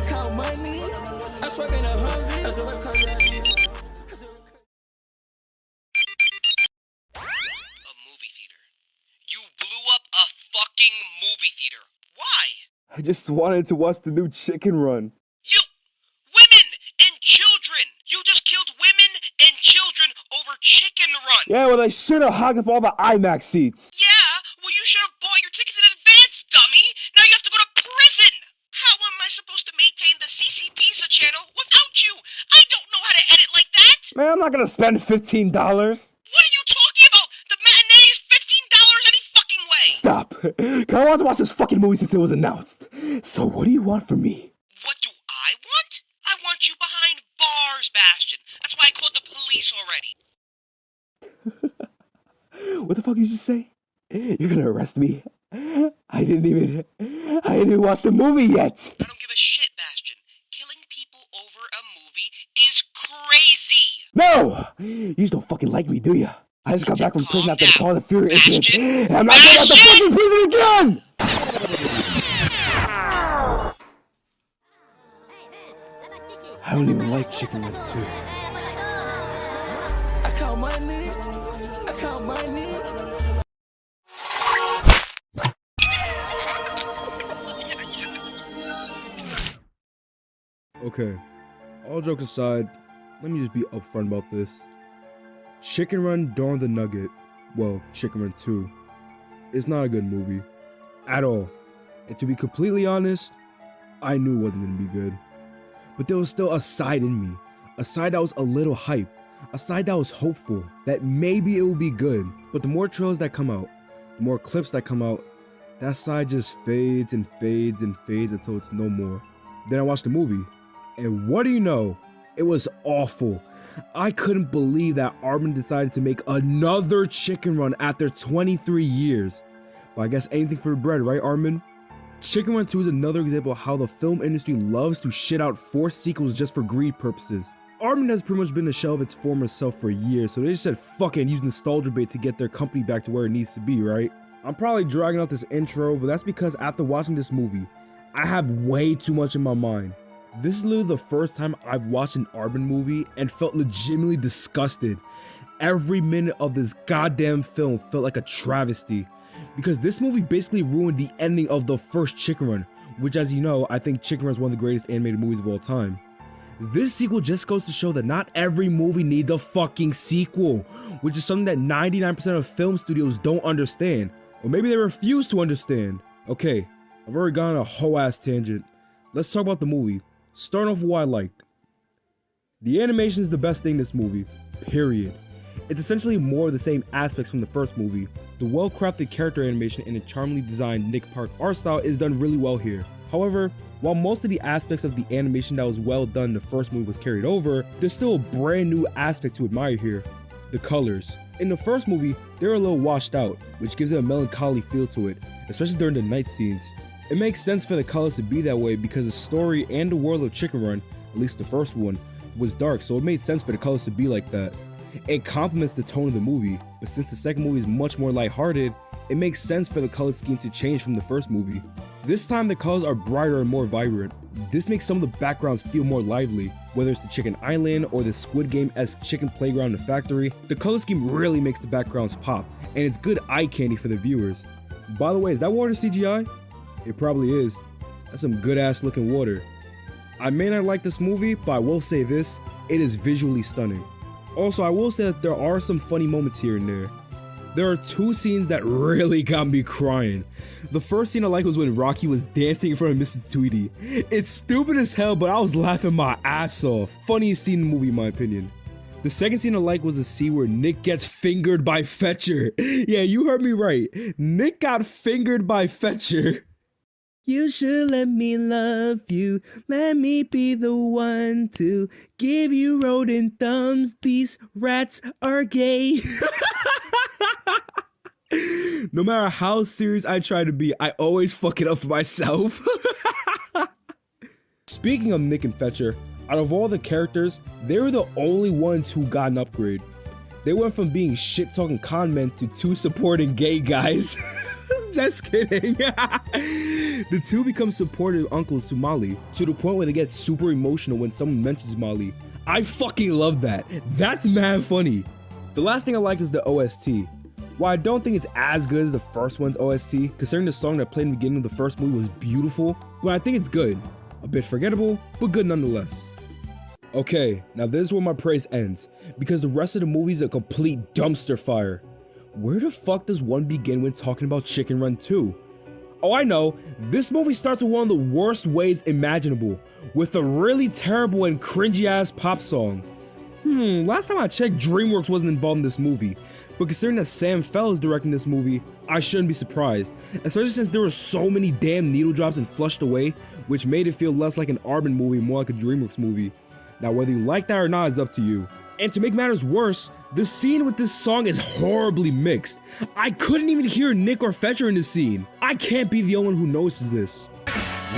count money. I swerve in a Humvee. That's what comes out. A movie theater. You blew up a fucking movie theater. Why? I just wanted to watch the new Chicken Run. You! Women and children! You just killed women and children over Chicken Run! Yeah, well, they should have hogged up all the IMAX seats. Yeah, well you should have bought your tickets in advance, dummy! Now you have to go to prison! How am I supposed to maintain the CC Pizza channel without you? I don't know how to edit like that! Man, I'm not gonna spend $15. What are you talking about? The matinee is $15 any fucking way! Stop. I want to watch this fucking movie since it was announced. So what do you want from me? What do I want? I want you behind bars, Bastion. That's why I called the police already. What the fuck you just say? You're gonna arrest me? I didn't even watch the movie yet. I don't give a shit, Bastion. Killing people over a movie is crazy. No! You just don't fucking like me, do ya? I just got back from prison after the Calm Call of Fury incident, Bastion. and I'm not going out the fucking prison again! I don't even like Chicken Run 2. I count money. I count money. Okay, all jokes aside, let me just be upfront about this. Chicken Run Dawn of the Nugget, well, Chicken Run 2, is not a good movie. At all. And to be completely honest, I knew it wasn't gonna be good. But there was still a side in me. A side that was a little hype. A side that was hopeful that maybe it would be good. But the more trailers that come out, the more clips that come out, that side just fades and fades and fades until it's no more. Then I watched the movie. And what do you know? It was awful. I couldn't believe that Aardman decided to make another Chicken Run after 23 years. But I guess anything for the bread, right, Aardman? Chicken Run 2 is another example of how the film industry loves to shit out forced sequels just for greed purposes. Aardman has pretty much been the shell of its former self for years, so they just said fuck it and used nostalgia bait to get their company back to where it needs to be, right? I'm probably dragging out this intro, but that's because after watching this movie, I have way too much in my mind. This is literally the first time I've watched an Aardman movie and felt legitimately disgusted. Every minute of this goddamn film felt like a travesty. Because this movie basically ruined the ending of the first Chicken Run, which, as you know, I think Chicken Run is one of the greatest animated movies of all time. This sequel just goes to show that not every movie needs a fucking sequel, which is something that 99% of film studios don't understand, or maybe they refuse to understand. Okay, I've already gone on a whole ass tangent. Let's talk about the movie. Starting off with what I liked. The animation is the best thing in this movie, period. It's essentially more of the same aspects from the first movie. The well-crafted character animation and the charmingly designed Nick Park art style is done really well here. However, while most of the aspects of the animation that was well done in the first movie was carried over, there's still a brand new aspect to admire here. The colors. In the first movie, they were a little washed out, which gives it a melancholy feel to it, especially during the night scenes. It makes sense for the colors to be that way because the story and the world of Chicken Run, at least the first one, was dark, so it made sense for the colors to be like that. It complements the tone of the movie, but since the second movie is much more lighthearted, it makes sense for the color scheme to change from the first movie. This time the colors are brighter and more vibrant. This makes some of the backgrounds feel more lively, whether it's the Chicken Island or the Squid Game-esque chicken playground in the factory. The color scheme really makes the backgrounds pop, and it's good eye candy for the viewers. By the way, is that water CGI? It probably is. That's some good ass looking water. I may not like this movie, but I will say this, it is visually stunning. Also, I will say that there are some funny moments here and there. There are two scenes that really got me crying. The first scene I liked was when Rocky was dancing in front of Mrs. Tweety. It's stupid as hell, but I was laughing my ass off. Funniest scene in the movie in my opinion. The second scene I liked was the scene where Nick gets fingered by Fetcher. Yeah, you heard me right. Nick got fingered by Fetcher. You should let me love you, let me be the one to give you rodent thumbs, these rats are gay. No matter how serious I try to be, I always fuck it up for myself. Speaking of Nick and Fetcher, out of all the characters, they were the only ones who got an upgrade. They went from being shit-talking con men to two supporting gay guys. Just kidding. The two become supportive uncles to Molly, to the point where they get super emotional when someone mentions Molly. I fucking love that. That's mad funny. The last thing I like is the OST. While I don't think it's as good as the first one's OST, considering the song that played in the beginning of the first movie was beautiful, but I think it's good. A bit forgettable, but good nonetheless. Okay, now this is where my praise ends, because the rest of the movie is a complete dumpster fire. Where the fuck does one begin when talking about Chicken Run 2? Oh, I know, this movie starts with one of the worst ways imaginable, with a really terrible and cringy ass pop song. Last time I checked, DreamWorks wasn't involved in this movie, but considering that Sam Fell is directing this movie, I shouldn't be surprised, especially since there were so many damn needle drops and flushed away, which made it feel less like an Aardman movie and more like a DreamWorks movie. Now whether you like that or not is up to you. And to make matters worse, the scene with this song is horribly mixed. I couldn't even hear Nick or Fetcher in the scene. I can't be the only one who notices this.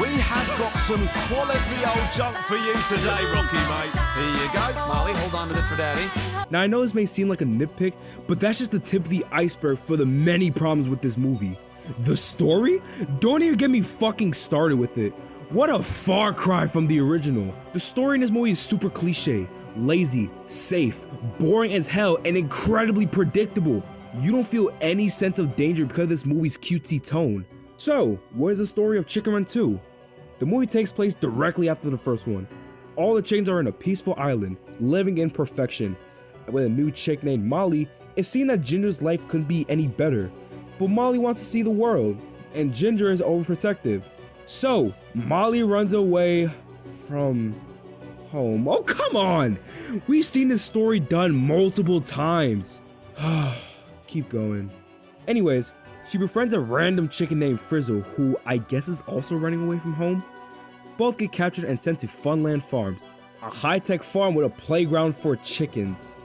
We have got some quality old junk for you today, Rocky, mate. Here you go. Molly, hold on to this for Daddy. Now I know this may seem like a nitpick, but that's just the tip of the iceberg for the many problems with this movie. The story? Don't even get me fucking started with it. What a far cry from the original. The story in this movie is super cliche, lazy, safe, boring as hell, and incredibly predictable. You don't feel any sense of danger because of this movie's cutesy tone. So, what is the story of Chicken Run 2? The movie takes place directly after the first one. All the chickens are in a peaceful island, living in perfection. And with a new chick named Molly, it seems that Ginger's life couldn't be any better. But Molly wants to see the world, and Ginger is overprotective. So, Molly runs away from home. Oh, come on! We've seen this story done multiple times. Keep going. Anyways, she befriends a random chicken named Frizzle, who I guess is also running away from home. Both get captured and sent to Funland Farms, a high-tech farm with a playground for chickens.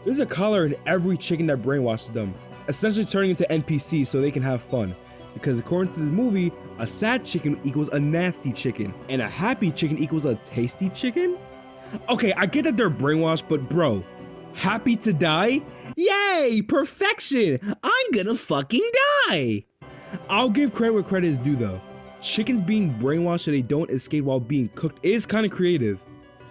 There's a collar in every chicken that brainwashes them, essentially turning into NPCs so they can have fun. Because according to the movie, a sad chicken equals a nasty chicken, and a happy chicken equals a tasty chicken? Okay, I get that they're brainwashed, but bro, happy to die? Yay, perfection! I'm gonna fucking die! I'll give credit where credit is due though. Chickens being brainwashed so they don't escape while being cooked is kinda creative,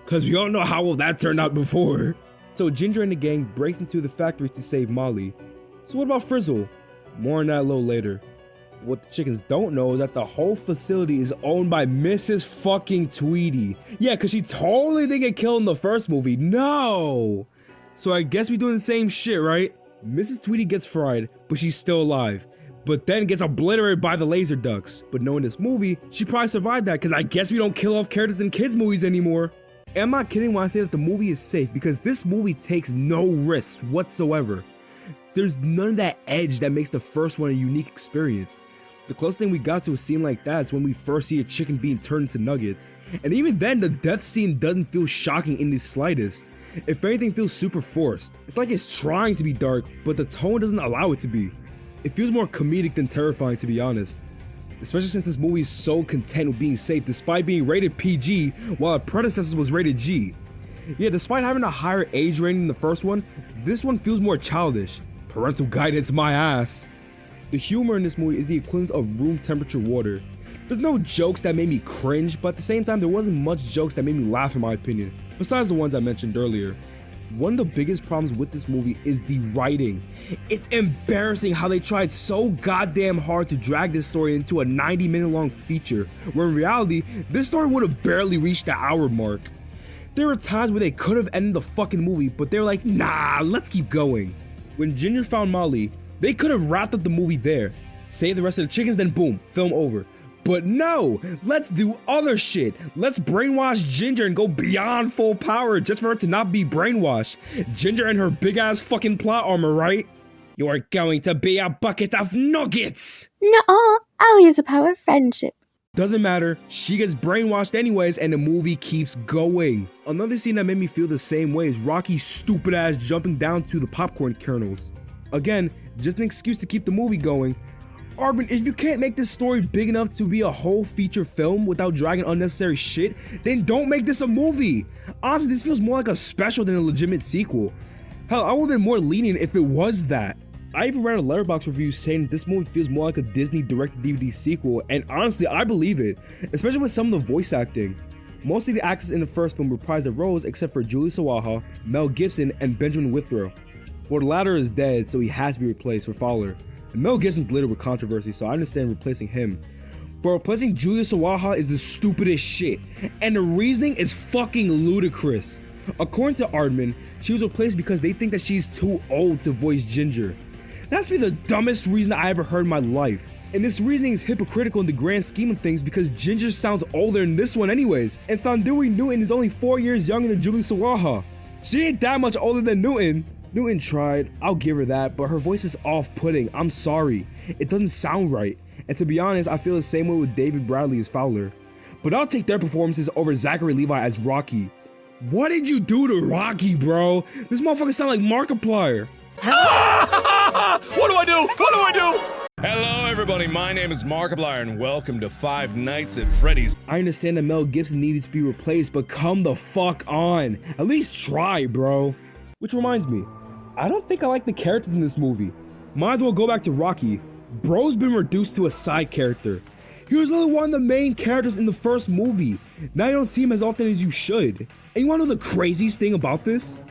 cause we all know how well that turned out before. So Ginger and the gang breaks into the factory to save Molly. So what about Frizzle? More on that a little later. But what the chickens don't know is that the whole facility is owned by Mrs. fucking Tweety. Yeah, cause she totally didn't get killed in the first movie. No! So I guess we doing the same shit, right? Mrs. Tweety gets fried, but she's still alive. But then gets obliterated by the laser ducks. But knowing this movie, she probably survived that, cause I guess we don't kill off characters in kids movies anymore. And I'm not kidding when I say that the movie is safe, because this movie takes no risks whatsoever. There's none of that edge that makes the first one a unique experience. The closest thing we got to a scene like that is when we first see a chicken being turned into nuggets. And even then, the death scene doesn't feel shocking in the slightest. If anything, feels super forced. It's like it's trying to be dark, but the tone doesn't allow it to be. It feels more comedic than terrifying, to be honest. Especially since this movie is so content with being safe despite being rated PG, while its predecessor was rated G. Yeah, despite having a higher age rating than the first one, this one feels more childish. Parental guidance my ass. The humor in this movie is the equivalent of room temperature water. There's no jokes that made me cringe, but at the same time there wasn't much jokes that made me laugh in my opinion, besides the ones I mentioned earlier. One of the biggest problems with this movie is the writing. It's embarrassing how they tried so goddamn hard to drag this story into a 90-minute long feature, where in reality, this story would have barely reached the hour mark. There were times where they could have ended the fucking movie, but they're like, nah, let's keep going. When Ginger found Molly, they could have wrapped up the movie there, save the rest of the chickens, then boom, film over. But no, let's do other shit. Let's brainwash Ginger and go beyond full power just for her to not be brainwashed. Ginger and her big ass fucking plot armor, right? You're going to be a bucket of nuggets. No, I'll use the power of friendship. Doesn't matter, she gets brainwashed anyways and the movie keeps going. Another scene that made me feel the same way is Rocky's stupid ass jumping down to the popcorn kernels. Again, just an excuse to keep the movie going. Aardman, if you can't make this story big enough to be a whole feature film without dragging unnecessary shit, then don't make this a movie. Honestly, this feels more like a special than a legitimate sequel. Hell, I would've been more lenient if it was that. I even read a Letterboxd review saying that this movie feels more like a Disney direct-to-DVD sequel, and honestly, I believe it, especially with some of the voice acting. Most of the actors in the first film reprised their roles except for Julie Sawaha, Mel Gibson, and Benjamin Withrow. Well, the latter is dead, so he has to be replaced for Fowler. And Mel Gibson's littered with controversy, so I understand replacing him. But replacing Julia Sawaha is the stupidest shit, and the reasoning is fucking ludicrous. According to Aardman, she was replaced because they think that she's too old to voice Ginger. That's be the dumbest reason I ever heard in my life. And this reasoning is hypocritical in the grand scheme of things because Ginger sounds older in this one anyways, and Thandui Newton is only 4 years younger than Julie Sawaha. She ain't that much older than Newton. Newton tried, I'll give her that, but her voice is off-putting. I'm sorry. It doesn't sound right. And to be honest, I feel the same way with David Bradley as Fowler. But I'll take their performances over Zachary Levi as Rocky. What did you do to Rocky, bro? This motherfucker sound like Markiplier. What do I do? What do I do? Hello everybody, my name is Markiplier and welcome to Five Nights at Freddy's. I understand that Mel Gibson needed to be replaced, but come the fuck on. At least try, bro. Which reminds me, I don't think I like the characters in this movie. Might as well go back to Rocky. Bro's been reduced to a side character. He was only one of the main characters in the first movie. Now you don't see him as often as you should. And you wanna know the craziest thing about this?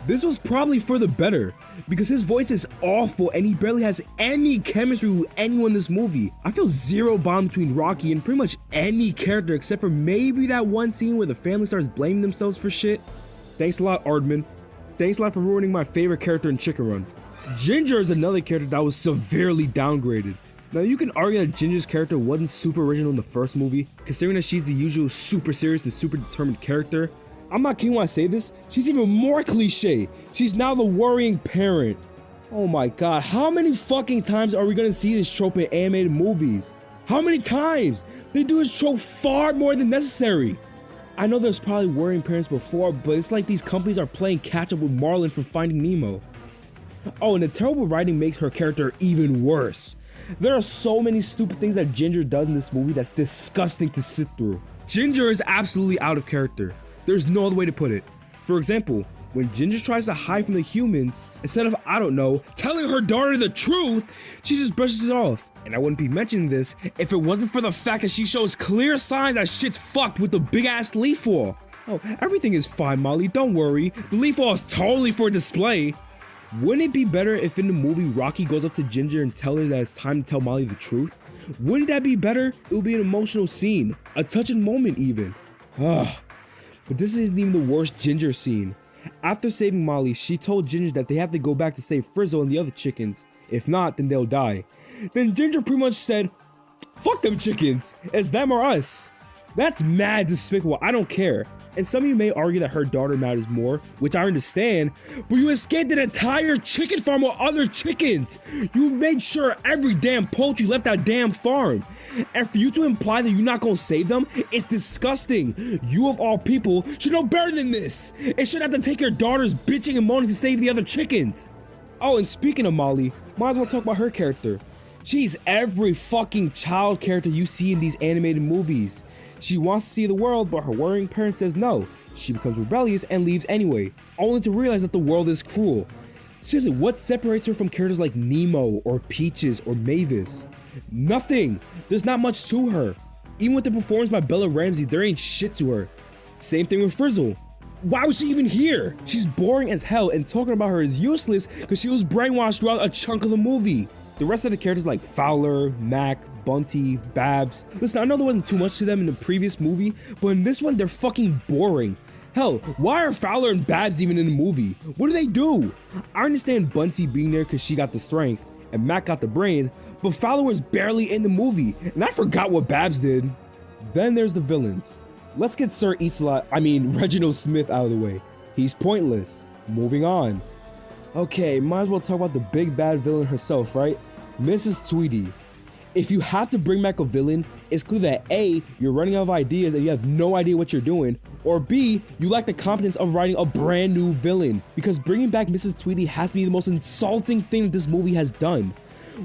This was probably for the better, because his voice is awful and he barely has any chemistry with anyone in this movie. I feel zero bond between Rocky and pretty much any character except for maybe that one scene where the family starts blaming themselves for shit. Thanks a lot, Aardman. Thanks a lot for ruining my favorite character in Chicken Run. Ginger is another character that was severely downgraded. Now you can argue that Ginger's character wasn't super original in the first movie, considering that she's the usual super serious and super determined character. I'm not kidding when I say this, she's even more cliche. She's now the worrying parent. Oh my god, how many fucking times are we gonna see this trope in animated movies? How many times? They do this trope far more than necessary. I know there's probably worrying parents before, but it's like these companies are playing catch up with Marlin from Finding Nemo. Oh, and the terrible writing makes her character even worse. There are so many stupid things that Ginger does in this movie that's disgusting to sit through. Ginger is absolutely out of character. There's no other way to put it. For example, when Ginger tries to hide from the humans, instead of, I don't know, telling her daughter the truth, she just brushes it off. And I wouldn't be mentioning this if it wasn't for the fact that she shows clear signs that shit's fucked with the big ass leaf fall. Oh, everything is fine, Molly, don't worry. The leaf fall is totally for display. Wouldn't it be better if in the movie Rocky goes up to Ginger and tells her that it's time to tell Molly the truth? Wouldn't that be better? It would be an emotional scene, a touching moment even. Ugh. But this isn't even the worst Ginger scene. After saving Molly, she told Ginger that they have to go back to save Frizzle and the other chickens. If not, then they'll die. Then Ginger pretty much said, fuck them chickens, it's them or us. That's mad despicable, I don't care. And some of you may argue that her daughter matters more, which I understand, but you escaped an entire chicken farm with other chickens. You made sure every damn poultry left that damn farm. And for you to imply that you're not gonna save them, it's disgusting. You of all people should know better than this. It should have to take your daughter's bitching and moaning to save the other chickens. Oh, and speaking of Molly, might as well talk about her character. She's every fucking child character you see in these animated movies. She wants to see the world, but her worrying parent says no. She becomes rebellious and leaves anyway, only to realize that the world is cruel. Seriously, what separates her from characters like Nemo or Peaches or Mavis? Nothing. There's not much to her. Even with the performance by Bella Ramsey, there ain't shit to her. Same thing with Frizzle. Why was she even here? She's boring as hell, and talking about her is useless because she was brainwashed throughout a chunk of the movie. The rest of the characters like Fowler, Mac, Bunty, Babs. Listen, I know there wasn't too much to them in the previous movie, but in this one, they're fucking boring. Hell, why are Fowler and Babs even in the movie? What do they do? I understand Bunty being there because she got the strength, and Mac got the brains, but Fowler was barely in the movie, and I forgot what Babs did. Then there's the villains. Let's get Sir Reginald Smith out of the way. He's pointless. Moving on. Okay, might as well talk about the big bad villain herself, right? Mrs. Tweedy. If you have to bring back a villain, it's clear that A, you're running out of ideas and you have no idea what you're doing, or B, you lack the competence of writing a brand new villain, because bringing back Mrs. Tweedy has to be the most insulting thing that this movie has done.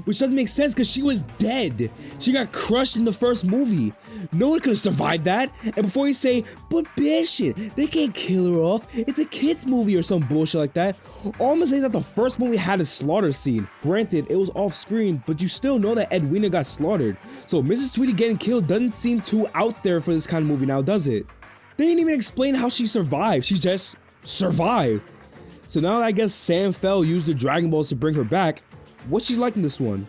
which doesn't make sense because she was dead. She got crushed in the first movie. No one could have survived that. And before you say, but bitch, they can't kill her off, it's a kid's movie or some bullshit like that, all I'm gonna say is that the first movie had a slaughter scene. Granted, it was off screen, but you still know that Edwina got slaughtered. So Mrs. Tweedy getting killed doesn't seem too out there for this kind of movie now, does it? They didn't even explain how she survived. She just survived. So now that I guess Sam Fell used the Dragon Balls to bring her back, what's she like in this one?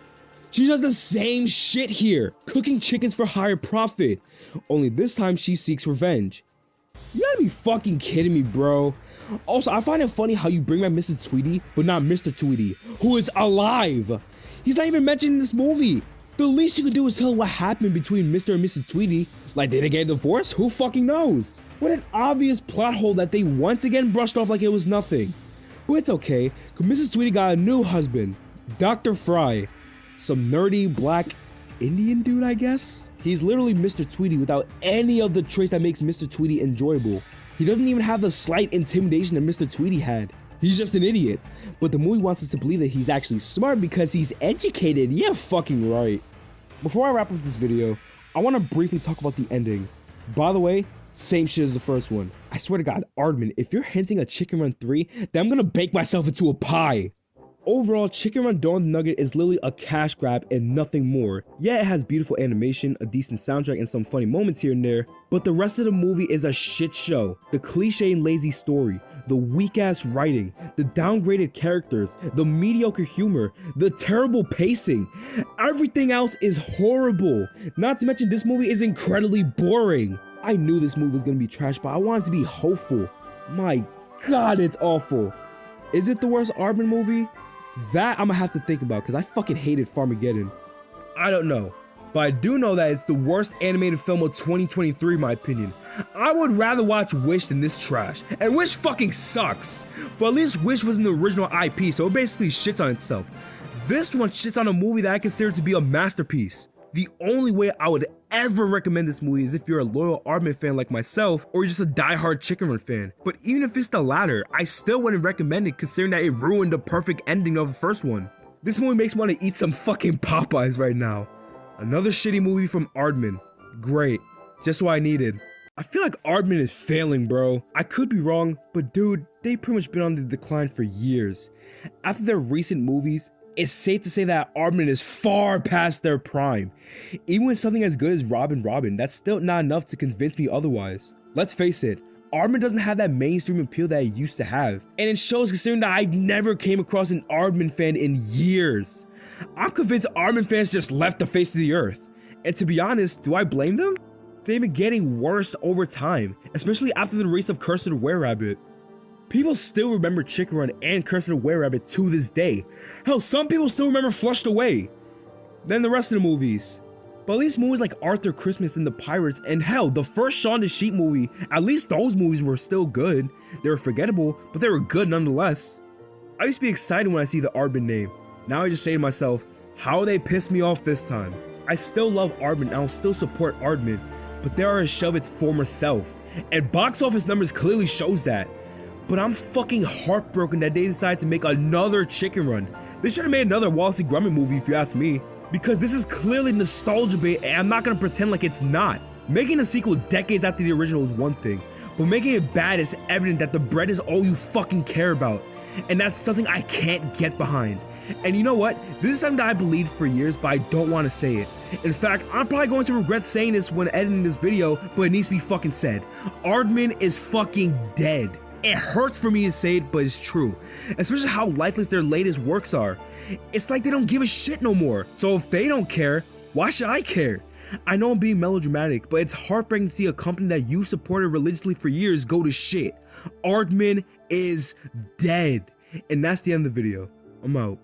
She does the same shit here, cooking chickens for higher profit. Only this time she seeks revenge. You gotta be fucking kidding me, bro. Also, I find it funny how you bring back Mrs. Tweedy, but not Mr. Tweedy, who is alive. He's not even mentioned in this movie. The least you could do is tell what happened between Mr. and Mrs. Tweedy. Like, did they get divorced? Who fucking knows? What an obvious plot hole that they once again brushed off like it was nothing. But it's okay, cause Mrs. Tweedy got a new husband, Dr. Fry. Some nerdy black Indian dude, I guess? He's literally Mr. Tweedy without any of the traits that makes Mr. Tweedy enjoyable. He doesn't even have the slight intimidation that Mr. Tweedy had. He's just an idiot. But the movie wants us to believe that he's actually smart because he's educated. Yeah, fucking right. Before I wrap up this video, I want to briefly talk about the ending. By the way, same shit as the first one. I swear to God, Aardman, if you're hinting at Chicken Run 3, then I'm gonna bake myself into a pie. Overall, Chicken Run Dawn of the Nugget is literally a cash grab and nothing more. Yeah, it has beautiful animation, a decent soundtrack, and some funny moments here and there, but the rest of the movie is a shit show. The cliche and lazy story, the weak-ass writing, the downgraded characters, the mediocre humor, the terrible pacing. Everything else is horrible. Not to mention this movie is incredibly boring. I knew this movie was gonna be trash, but I wanted to be hopeful. My God, it's awful. Is it the worst Aardman movie? That I'm gonna have to think about because I fucking hated Farmageddon. I don't know, but I do know that it's the worst animated film of 2023 in my opinion. I would rather watch Wish than this trash, and Wish fucking sucks. But at least Wish was in the original IP, so it basically shits on itself. This one shits on a movie that I consider to be a masterpiece. The only way I would ever recommend this movie is if you're a loyal Aardman fan like myself, or you're just a diehard Chicken Run fan. But even if it's the latter, I still wouldn't recommend it considering that it ruined the perfect ending of the first one. This movie makes me want to eat some fucking Popeyes right now. Another shitty movie from Aardman. Great. Just what I needed. I feel like Aardman is failing, bro. I could be wrong, but dude, they've pretty much been on the decline for years. After their recent movies, it's safe to say that Aardman is far past their prime. Even with something as good as Robin, that's still not enough to convince me otherwise. Let's face it, Aardman doesn't have that mainstream appeal that it used to have. And it shows considering that I never came across an Aardman fan in years. I'm convinced Aardman fans just left the face of the earth. And to be honest, do I blame them? They've been getting worse over time, especially after the release of Curse of the Were-Rabbit. People still remember Chicken Run and Curse of the Were-Rabbit to this day. Hell, some people still remember Flushed Away. Then the rest of the movies. But at least movies like Arthur Christmas and the Pirates, and hell, the first Shaun the Sheep movie, at least those movies were still good. They were forgettable, but they were good nonetheless. I used to be excited when I see the Aardman name. Now I just say to myself, how they pissed me off this time. I still love Aardman and I'll still support Aardman, but they are a shell of its former self. And box office numbers clearly shows that. But I'm fucking heartbroken that they decided to make another Chicken Run. They should have made another Wallace and Gromit movie if you ask me. Because this is clearly nostalgia bait and I'm not gonna pretend like it's not. Making a sequel decades after the original is one thing, but making it bad is evident that the bread is all you fucking care about. And that's something I can't get behind. And you know what? This is something that I believed for years, but I don't want to say it. In fact, I'm probably going to regret saying this when editing this video, but it needs to be fucking said. Aardman is fucking dead. It hurts for me to say it, but it's true. Especially how lifeless their latest works are. It's like they don't give a shit no more. So if they don't care, why should I care? I know I'm being melodramatic, but it's heartbreaking to see a company that you supported religiously for years go to shit. Aardman is dead. And that's the end of the video. I'm out.